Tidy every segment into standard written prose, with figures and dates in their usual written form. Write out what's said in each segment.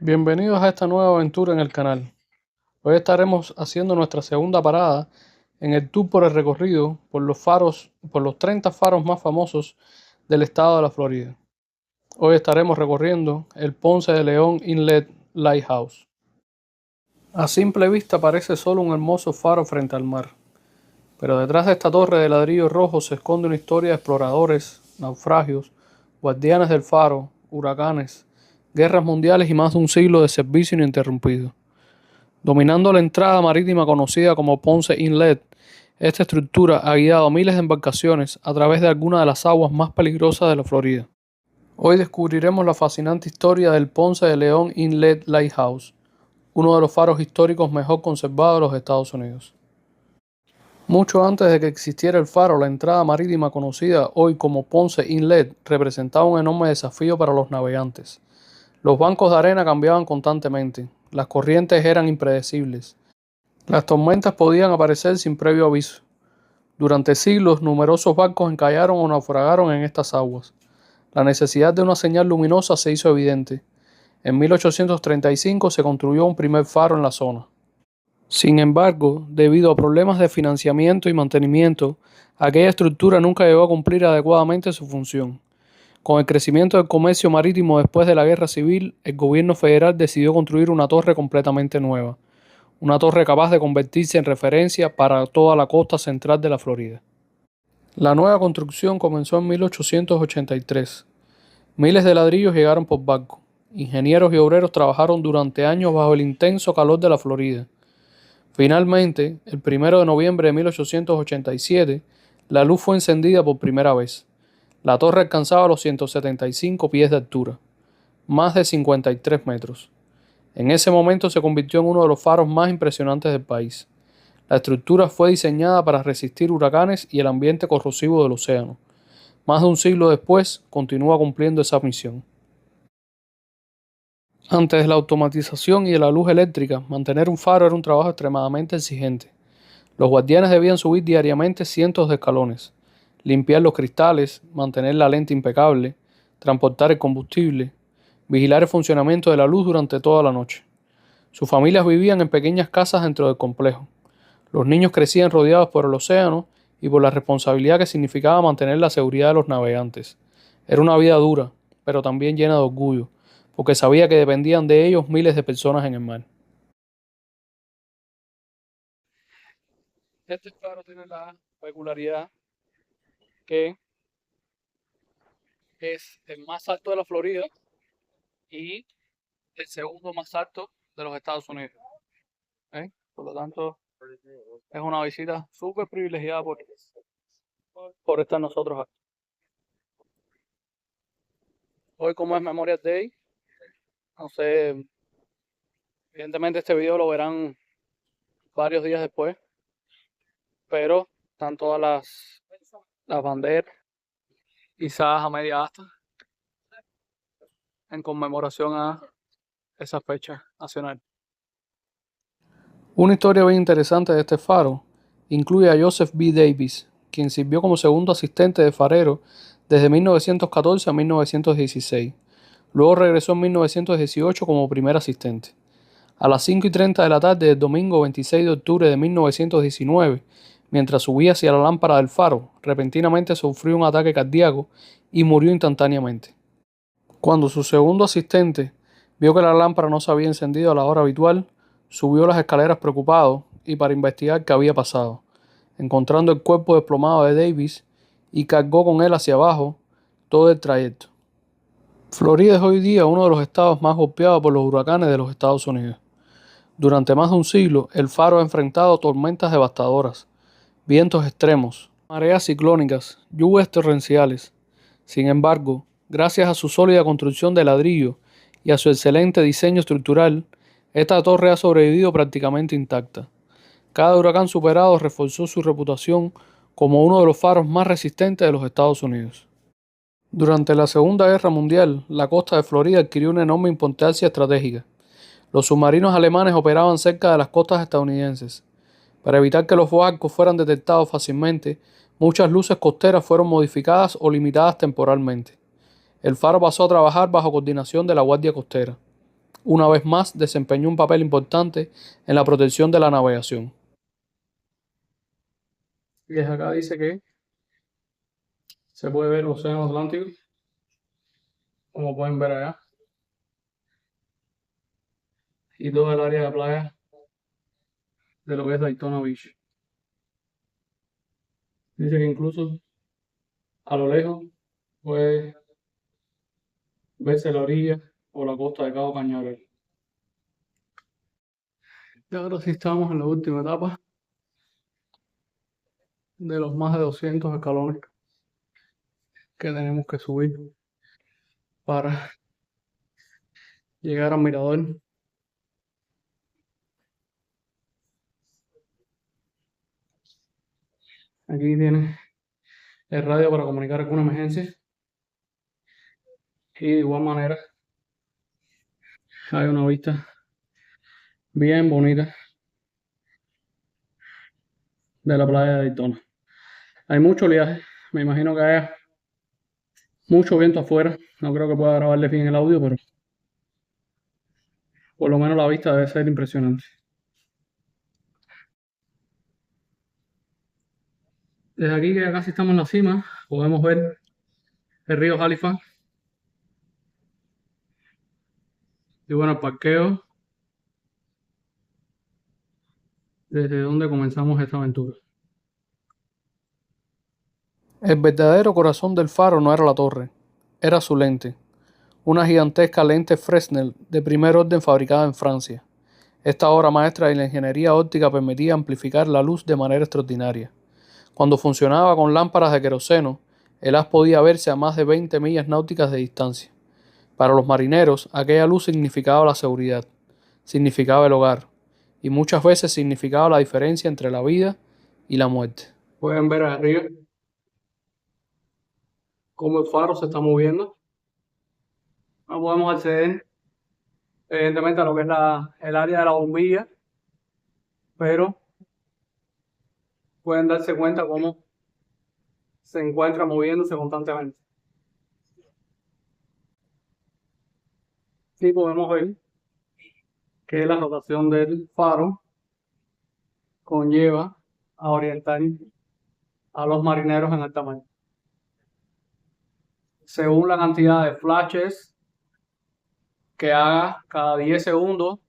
Bienvenidos a esta nueva aventura en el canal. Hoy estaremos haciendo nuestra segunda parada en el tour por el recorrido por los 30 faros más famosos del estado de la Florida. Hoy estaremos recorriendo el Ponce de León Inlet Lighthouse. A simple vista parece solo un hermoso faro frente al mar, pero detrás de esta torre de ladrillo rojo se esconde una historia de exploradores, naufragios, guardianes del faro, huracanes, guerras mundiales y más de un siglo de servicio ininterrumpido. Dominando la entrada marítima conocida como Ponce Inlet, esta estructura ha guiado a miles de embarcaciones a través de algunas de las aguas más peligrosas de la Florida. Hoy descubriremos la fascinante historia del Ponce de León Inlet Lighthouse, uno de los faros históricos mejor conservados de los Estados Unidos. Mucho antes de que existiera el faro, la entrada marítima conocida hoy como Ponce Inlet representaba un enorme desafío para los navegantes. Los bancos de arena cambiaban constantemente, las corrientes eran impredecibles, las tormentas podían aparecer sin previo aviso. Durante siglos, numerosos barcos encallaron o naufragaron en estas aguas. La necesidad de una señal luminosa se hizo evidente. En 1835 se construyó un primer faro en la zona. Sin embargo, debido a problemas de financiamiento y mantenimiento, aquella estructura nunca llegó a cumplir adecuadamente su función. Con el crecimiento del comercio marítimo después de la Guerra Civil, el gobierno federal decidió construir una torre completamente nueva, una torre capaz de convertirse en referencia para toda la costa central de la Florida. La nueva construcción comenzó en 1883. Miles de ladrillos llegaron por barco. Ingenieros y obreros trabajaron durante años bajo el intenso calor de la Florida. Finalmente, el 1 de noviembre de 1887, la luz fue encendida por primera vez. La torre alcanzaba los 175 pies de altura, más de 53 metros. En ese momento se convirtió en uno de los faros más impresionantes del país. La estructura fue diseñada para resistir huracanes y el ambiente corrosivo del océano. Más de un siglo después, continúa cumpliendo esa misión. Antes de la automatización y de la luz eléctrica, mantener un faro era un trabajo extremadamente exigente. Los guardianes debían subir diariamente cientos de escalones, limpiar los cristales, mantener la lente impecable, transportar el combustible, vigilar el funcionamiento de la luz durante toda la noche. Sus familias vivían en pequeñas casas dentro del complejo. Los niños crecían rodeados por el océano y por la responsabilidad que significaba mantener la seguridad de los navegantes. Era una vida dura, pero también llena de orgullo, porque sabía que dependían de ellos miles de personas en el mar. Este faro tiene la peculiaridad que es el más alto de la Florida y el segundo más alto de los Estados Unidos. Por lo tanto, es una visita súper privilegiada por estar nosotros aquí. Hoy, como es Memorial Day, no sé, evidentemente este video lo verán varios días después, pero están todas las banderas izadas a media asta en conmemoración a esa fecha nacional. Una historia bien interesante de este faro incluye a Joseph B. Davis, quien sirvió como segundo asistente de farero desde 1914 a 1916. Luego regresó en 1918 como primer asistente. A las 5:30 de la tarde del domingo 26 de octubre de 1919, mientras subía hacia la lámpara del faro, repentinamente sufrió un ataque cardíaco y murió instantáneamente. Cuando su segundo asistente vio que la lámpara no se había encendido a la hora habitual, subió las escaleras preocupado y para investigar qué había pasado, encontrando el cuerpo desplomado de Davis y cargó con él hacia abajo todo el trayecto. Florida es hoy día uno de los estados más golpeados por los huracanes de los Estados Unidos. Durante más de un siglo, el faro ha enfrentado tormentas devastadoras, vientos extremos, mareas ciclónicas, lluvias torrenciales. Sin embargo, gracias a su sólida construcción de ladrillo y a su excelente diseño estructural, esta torre ha sobrevivido prácticamente intacta. Cada huracán superado reforzó su reputación como uno de los faros más resistentes de los Estados Unidos. Durante la Segunda Guerra Mundial, la costa de Florida adquirió una enorme importancia estratégica. Los submarinos alemanes operaban cerca de las costas estadounidenses. Para evitar que los barcos fueran detectados fácilmente, muchas luces costeras fueron modificadas o limitadas temporalmente. El faro pasó a trabajar bajo coordinación de la Guardia Costera. una vez más desempeñó un papel importante en la protección de la navegación. Y desde acá dice que se puede ver el Océano Atlántico, como pueden ver allá, y todo el área de playa de lo que es Daytona Beach. Dice que incluso a lo lejos puede verse la orilla o la costa de Cabo Cañaveral. Y ahora sí estamos en la última etapa de los más de 200 escalones que tenemos que subir para llegar al mirador. Aquí tiene el radio para comunicar alguna emergencia. Y de igual manera hay una vista bien bonita de la playa de Daytona. Hay mucho oleaje, me imagino que haya mucho viento afuera. No creo que pueda grabarle bien el audio, pero por lo menos la vista debe ser impresionante. Desde aquí, que ya casi estamos en la cima, podemos ver el río Halifax. Y bueno, el parqueo desde donde comenzamos esta aventura. El verdadero corazón del faro no era la torre, era su lente, una gigantesca lente Fresnel de primer orden fabricada en Francia. Esta obra maestra de la ingeniería óptica permitía amplificar la luz de manera extraordinaria. Cuando funcionaba con lámparas de queroseno, el haz podía verse a más de 20 millas náuticas de distancia. Para los marineros, aquella luz significaba la seguridad, significaba el hogar, y muchas veces significaba la diferencia entre la vida y la muerte. Pueden ver arriba cómo el faro se está moviendo. No podemos acceder, evidentemente, a lo que es el área de la bombilla, pero pueden darse cuenta cómo se encuentra moviéndose constantemente. Y podemos ver que la rotación del faro conlleva a orientar a los marineros en alta mar. Según la cantidad de flashes que haga cada 10 segundos,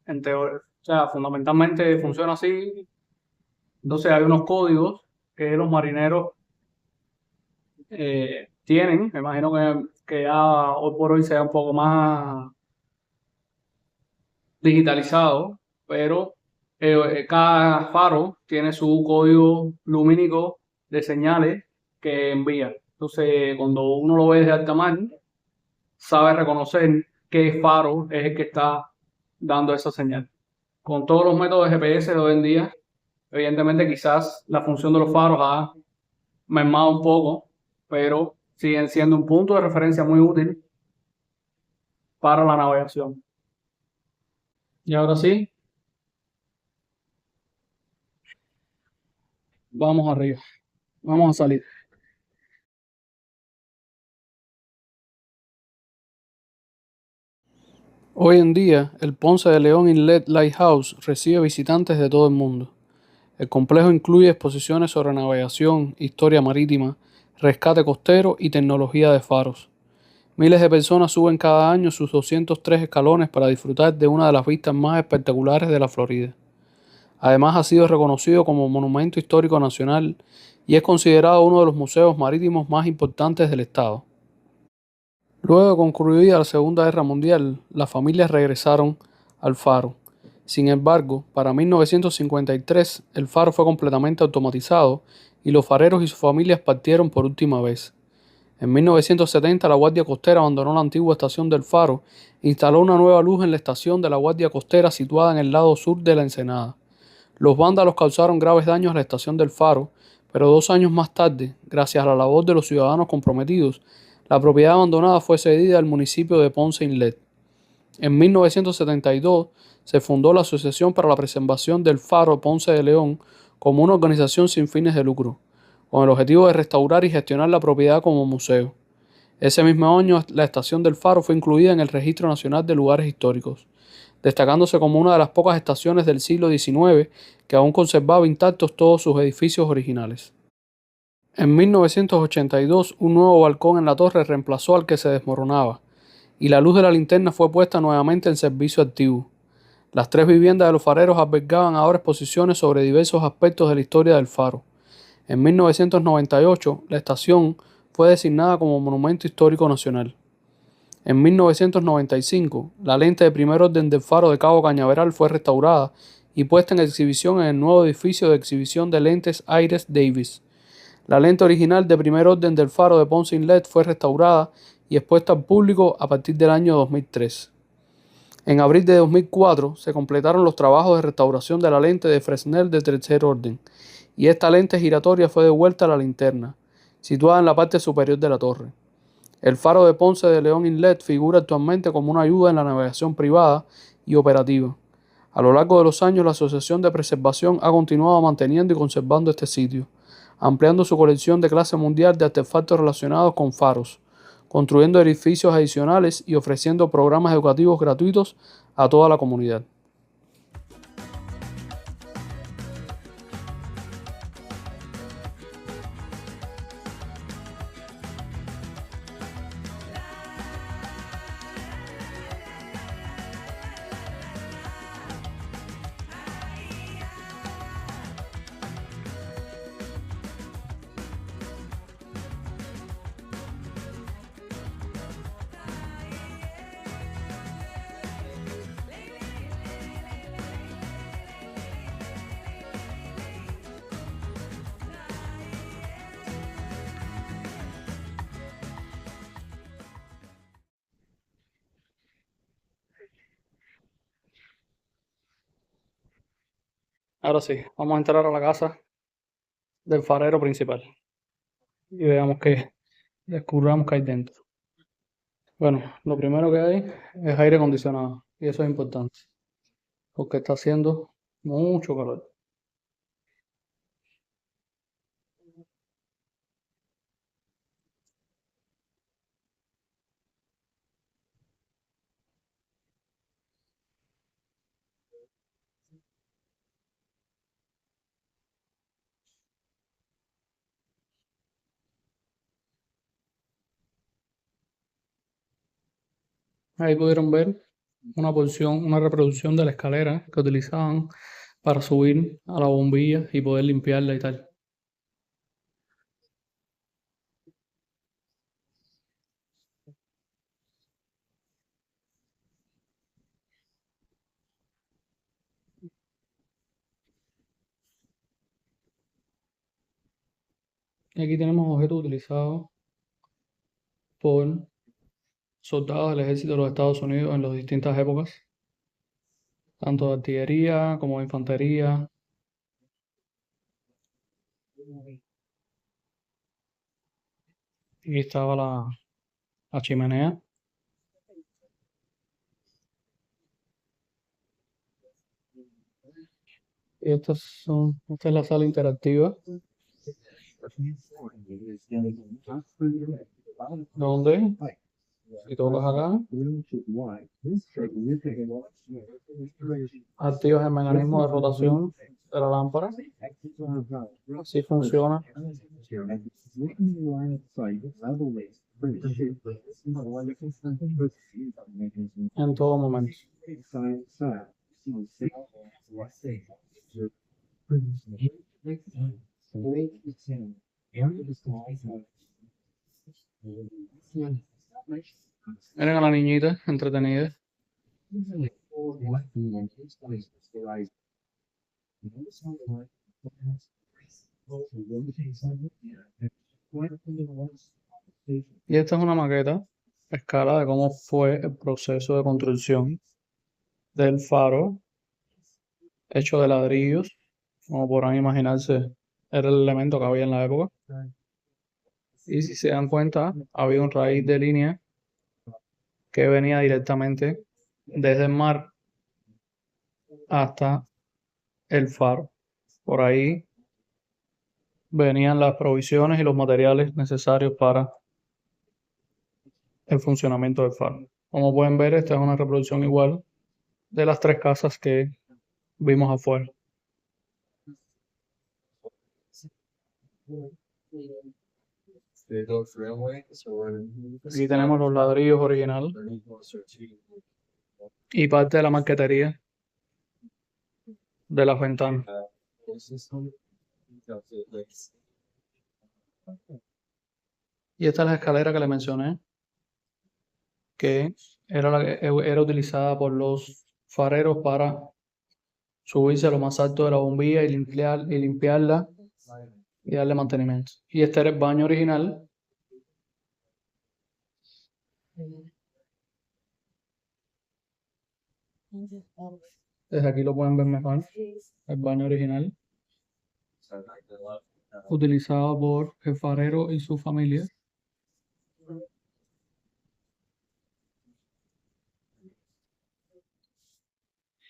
en teoría, o sea, fundamentalmente funciona así. Entonces hay unos códigos que los marineros tienen. Me imagino que ya hoy por hoy sea un poco más digitalizado, pero cada faro tiene su código lumínico de señales que envía. Entonces, cuando uno lo ve desde alta mar, sabe reconocer qué faro es el que está dando esa señal. Con todos los métodos de GPS de hoy en día, evidentemente quizás la función de los faros ha mermado un poco, pero siguen siendo un punto de referencia muy útil para la navegación. Y ahora sí, vamos arriba, vamos a salir. Hoy en día, el Ponce de León Inlet Lighthouse recibe visitantes de todo el mundo. El complejo incluye exposiciones sobre navegación, historia marítima, rescate costero y tecnología de faros. Miles de personas suben cada año sus 203 escalones para disfrutar de una de las vistas más espectaculares de la Florida. Además, ha sido reconocido como Monumento Histórico Nacional y es considerado uno de los museos marítimos más importantes del estado. Luego de concluida la Segunda Guerra Mundial, las familias regresaron al faro. Sin embargo, para 1953 el faro fue completamente automatizado y los fareros y sus familias partieron por última vez. En 1970 la Guardia Costera abandonó la antigua estación del faro e instaló una nueva luz en la estación de la Guardia Costera situada en el lado sur de la ensenada. Los vándalos causaron graves daños a la estación del faro, pero 2 años más tarde, gracias a la labor de los ciudadanos comprometidos, la propiedad abandonada fue cedida al municipio de Ponce Inlet. En 1972 se fundó la Asociación para la Preservación del Faro Ponce de León como una organización sin fines de lucro, con el objetivo de restaurar y gestionar la propiedad como museo. Ese mismo año, la estación del Faro fue incluida en el Registro Nacional de Lugares Históricos, destacándose como una de las pocas estaciones del siglo XIX que aún conservaba intactos todos sus edificios originales. En 1982, un nuevo balcón en la torre reemplazó al que se desmoronaba, y la luz de la linterna fue puesta nuevamente en servicio activo. Las tres viviendas de los fareros albergaban ahora exposiciones sobre diversos aspectos de la historia del faro. En 1998, la estación fue designada como Monumento Histórico Nacional. En 1995, la lente de primer orden del faro de Cabo Cañaveral fue restaurada y puesta en exhibición en el nuevo edificio de exhibición de lentes Aires Davis. La lente original de primer orden del faro de Ponce Inlet fue restaurada y expuesta al público a partir del año 2003. En abril de 2004 se completaron los trabajos de restauración de la lente de Fresnel de tercer orden, y esta lente giratoria fue devuelta a la linterna, situada en la parte superior de la torre. El faro de Ponce de León Inlet figura actualmente como una ayuda en la navegación privada y operativa. A lo largo de los años, la Asociación de Preservación ha continuado manteniendo y conservando este sitio, ampliando su colección de clase mundial de artefactos relacionados con faros, construyendo edificios adicionales y ofreciendo programas educativos gratuitos a toda la comunidad. Ahora sí, vamos a entrar a la casa del farero principal y veamos que descubramos que hay dentro. Bueno, lo primero que hay es aire acondicionado y eso es importante porque está haciendo mucho calor. Ahí pudieron ver una reproducción de la escalera que utilizaban para subir a la bombilla y poder limpiarla y tal. Y aquí tenemos objetos utilizados por soldados del ejército de los Estados Unidos en las distintas épocas, tanto de artillería como de infantería. Aquí estaba la chimenea. Y esta es la sala interactiva, donde si tocas acá, activas el mecanismo de rotación de la lámpara. Así funciona en todo momento. Miren a la niñita entretenida. Y esta es una maqueta a escala de cómo fue el proceso de construcción del faro, hecho de ladrillos, como podrán imaginarse, era el elemento que había en la época. Y si se dan cuenta, había un raíz de línea que venía directamente desde el mar hasta el faro. Por ahí venían las provisiones y los materiales necesarios para el funcionamiento del faro. Como pueden ver, esta es una reproducción igual de las tres casas que vimos afuera. Aquí tenemos los ladrillos originales y parte de la marquetería de las ventanas. Y esta es la escalera que le mencioné, que era utilizada por los fareros para subirse a lo más alto de la bombilla y limpiarla y darle mantenimiento. Y este era el baño original. Desde aquí lo pueden ver mejor. El baño original, utilizado por el farero y su familia.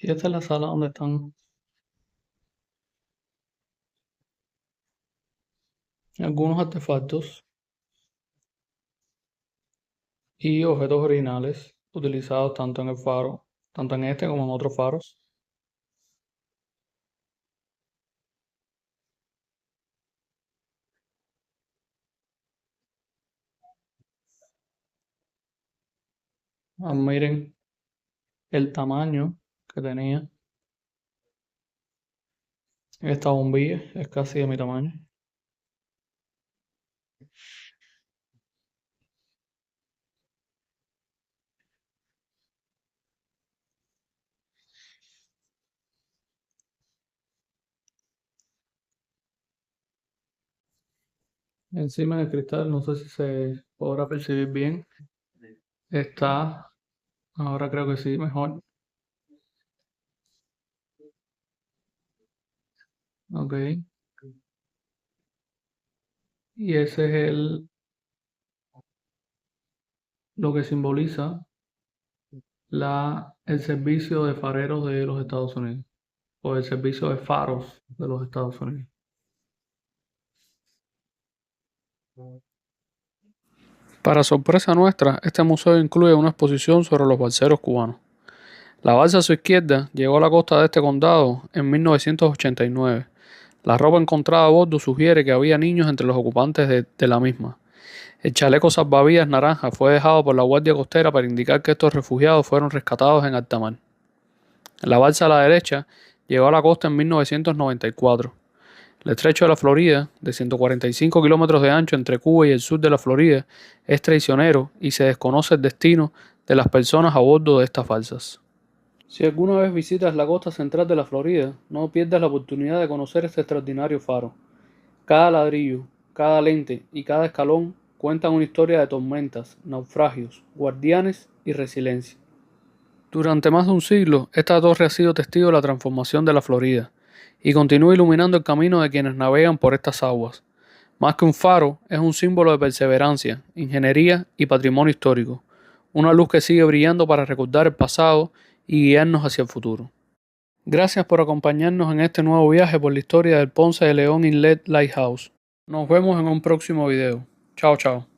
Y esta es la sala donde están algunos artefactos y objetos originales utilizados tanto en el faro, tanto en este como en otros faros. Miren el tamaño que tenía esta bombilla, es casi de mi tamaño. Encima del cristal, no sé si se podrá percibir bien, está, ahora creo que sí, mejor. Ok. Y ese es lo que simboliza el servicio de fareros de los Estados Unidos, o el servicio de faros de los Estados Unidos. Para sorpresa nuestra, este museo incluye una exposición sobre los balseros cubanos. La balsa a su izquierda llegó a la costa de este condado en 1989. La ropa encontrada a bordo sugiere que había niños entre los ocupantes de la misma. El chaleco salvavidas naranja fue dejado por la Guardia Costera para indicar que estos refugiados fueron rescatados en alta mar. La balsa a la derecha llegó a la costa en 1994. El estrecho de la Florida, de 145 kilómetros de ancho entre Cuba y el sur de la Florida, es traicionero y se desconoce el destino de las personas a bordo de estas balsas. Si alguna vez visitas la costa central de la Florida, no pierdas la oportunidad de conocer este extraordinario faro. Cada ladrillo, cada lente y cada escalón cuentan una historia de tormentas, naufragios, guardianes y resiliencia. Durante más de un siglo, esta torre ha sido testigo de la transformación de la Florida y continúa iluminando el camino de quienes navegan por estas aguas. Más que un faro, es un símbolo de perseverancia, ingeniería y patrimonio histórico, una luz que sigue brillando para recordar el pasado y guiarnos hacia el futuro. Gracias por acompañarnos en este nuevo viaje por la historia del Ponce de León Inlet Lighthouse. Nos vemos en un próximo video. Chao, chao.